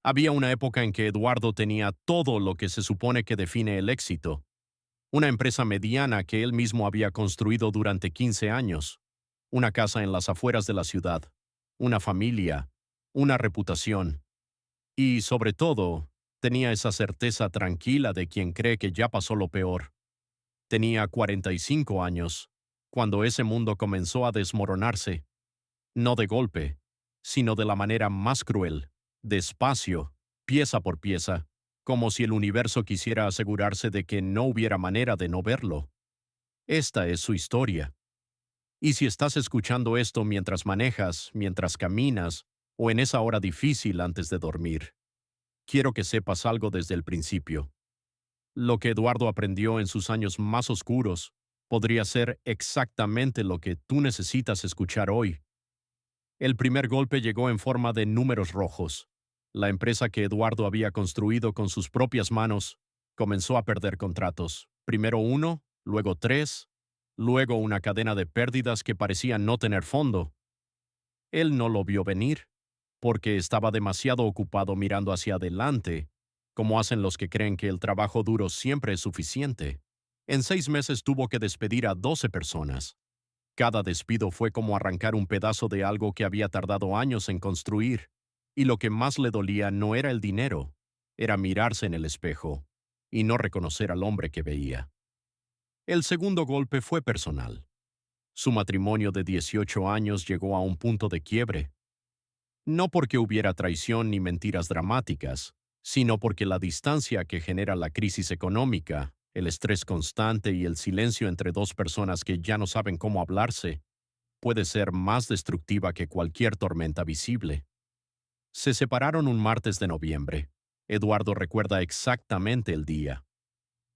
Había una época en que Eduardo tenía todo lo que se supone que define el éxito. Una empresa mediana que él mismo había construido durante 15 años. Una casa en las afueras de la ciudad. Una familia. Una reputación. Y, sobre todo, tenía esa certeza tranquila de quien cree que ya pasó lo peor. Tenía 45 años, cuando ese mundo comenzó a desmoronarse. No de golpe, sino de la manera más cruel, despacio, pieza por pieza, como si el universo quisiera asegurarse de que no hubiera manera de no verlo. Esta es su historia. Y si estás escuchando esto mientras manejas, mientras caminas, o en esa hora difícil antes de dormir, quiero que sepas algo desde el principio. Lo que Eduardo aprendió en sus años más oscuros podría ser exactamente lo que tú necesitas escuchar hoy. El primer golpe llegó en forma de números rojos. La empresa que Eduardo había construido con sus propias manos comenzó a perder contratos. Primero uno, luego tres, luego una cadena de pérdidas que parecían no tener fondo. Él no lo vio venir, porque estaba demasiado ocupado mirando hacia adelante, como hacen los que creen que el trabajo duro siempre es suficiente. En 6 meses tuvo que despedir a 12 personas. Cada despido fue como arrancar un pedazo de algo que había tardado años en construir, y lo que más le dolía no era el dinero, era mirarse en el espejo y no reconocer al hombre que veía. El segundo golpe fue personal. Su matrimonio de 18 años llegó a un punto de quiebre. No porque hubiera traición ni mentiras dramáticas, sino porque la distancia que genera la crisis económica, el estrés constante y el silencio entre dos personas que ya no saben cómo hablarse, puede ser más destructiva que cualquier tormenta visible. Se separaron un martes de noviembre. Eduardo recuerda exactamente el día,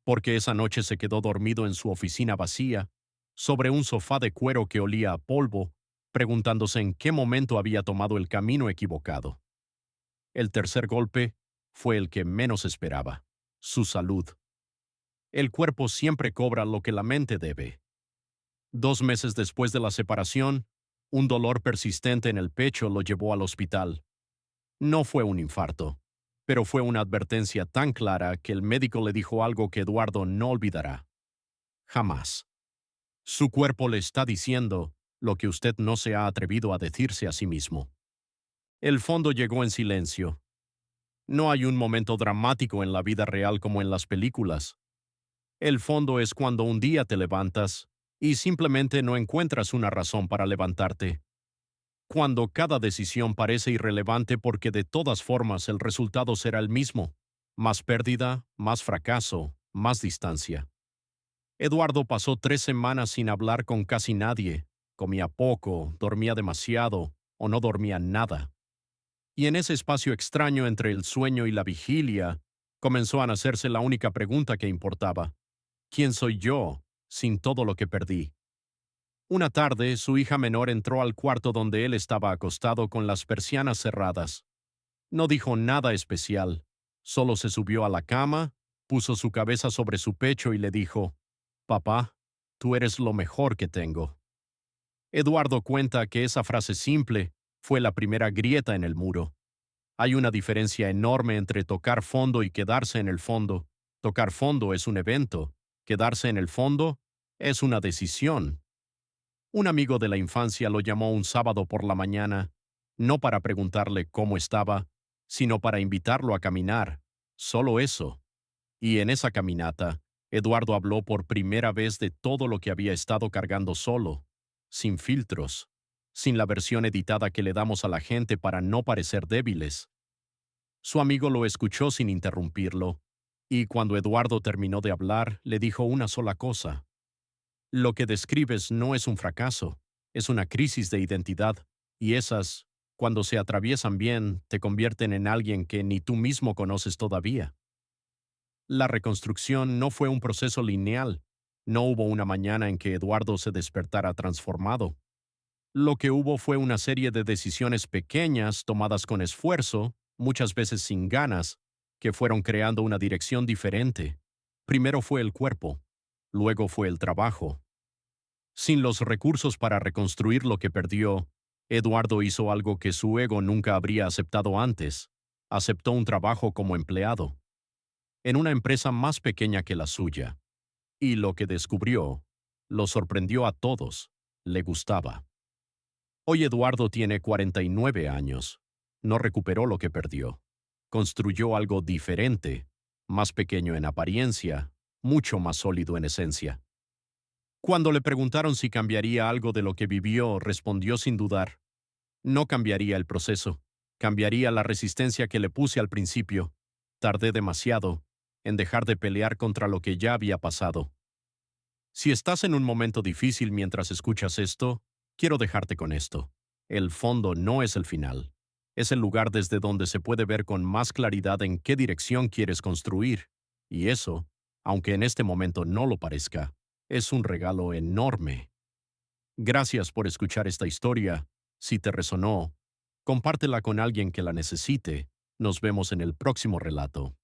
porque esa noche se quedó dormido en su oficina vacía, sobre un sofá de cuero que olía a polvo, preguntándose en qué momento había tomado el camino equivocado. El tercer golpe fue el que menos esperaba: su salud. El cuerpo siempre cobra lo que la mente debe. 2 meses después de la separación, un dolor persistente en el pecho lo llevó al hospital. No fue un infarto, pero fue una advertencia tan clara que el médico le dijo algo que Eduardo no olvidará. Jamás. Su cuerpo le está diciendo lo que usted no se ha atrevido a decirse a sí mismo. El fondo llegó en silencio. No hay un momento dramático en la vida real como en las películas. El fondo es cuando un día te levantas y simplemente no encuentras una razón para levantarte. Cuando cada decisión parece irrelevante porque de todas formas el resultado será el mismo: más pérdida, más fracaso, más distancia. Eduardo pasó 3 semanas sin hablar con casi nadie, comía poco, dormía demasiado o no dormía nada. Y en ese espacio extraño entre el sueño y la vigilia, comenzó a nacerse la única pregunta que importaba: ¿quién soy yo sin todo lo que perdí? Una tarde, su hija menor entró al cuarto donde él estaba acostado con las persianas cerradas. No dijo nada especial, solo se subió a la cama, puso su cabeza sobre su pecho y le dijo: «Papá, tú eres lo mejor que tengo». Eduardo cuenta que esa frase simple fue la primera grieta en el muro. Hay una diferencia enorme entre tocar fondo y quedarse en el fondo. Tocar fondo es un evento, quedarse en el fondo es una decisión. Un amigo de la infancia lo llamó un sábado por la mañana, no para preguntarle cómo estaba, sino para invitarlo a caminar, solo eso. Y en esa caminata, Eduardo habló por primera vez de todo lo que había estado cargando solo, sin filtros, sin la versión editada que le damos a la gente para no parecer débiles. Su amigo lo escuchó sin interrumpirlo, y cuando Eduardo terminó de hablar, le dijo una sola cosa: «Lo que describes no es un fracaso, es una crisis de identidad, y esas, cuando se atraviesan bien, te convierten en alguien que ni tú mismo conoces todavía». La reconstrucción no fue un proceso lineal. No hubo una mañana en que Eduardo se despertara transformado. Lo que hubo fue una serie de decisiones pequeñas tomadas con esfuerzo, muchas veces sin ganas, que fueron creando una dirección diferente. Primero fue el cuerpo, luego fue el trabajo. Sin los recursos para reconstruir lo que perdió, Eduardo hizo algo que su ego nunca habría aceptado antes: Aceptó un trabajo como empleado en una empresa más pequeña que la suya, y lo que descubrió lo sorprendió a todos. Le gustaba. Hoy Eduardo tiene 49 años. No recuperó lo que perdió. Construyó algo diferente, más pequeño en apariencia, mucho más sólido en esencia. Cuando le preguntaron si cambiaría algo de lo que vivió, respondió sin dudar: no cambiaría el proceso, cambiaría la resistencia que le puse al principio. Tardé demasiado en dejar de pelear contra lo que ya había pasado. Si estás en un momento difícil mientras escuchas esto, quiero dejarte con esto. El fondo no es el final. Es el lugar desde donde se puede ver con más claridad en qué dirección quieres construir. Y eso, aunque en este momento no lo parezca, es un regalo enorme. Gracias por escuchar esta historia. Si te resonó, compártela con alguien que la necesite. Nos vemos en el próximo relato.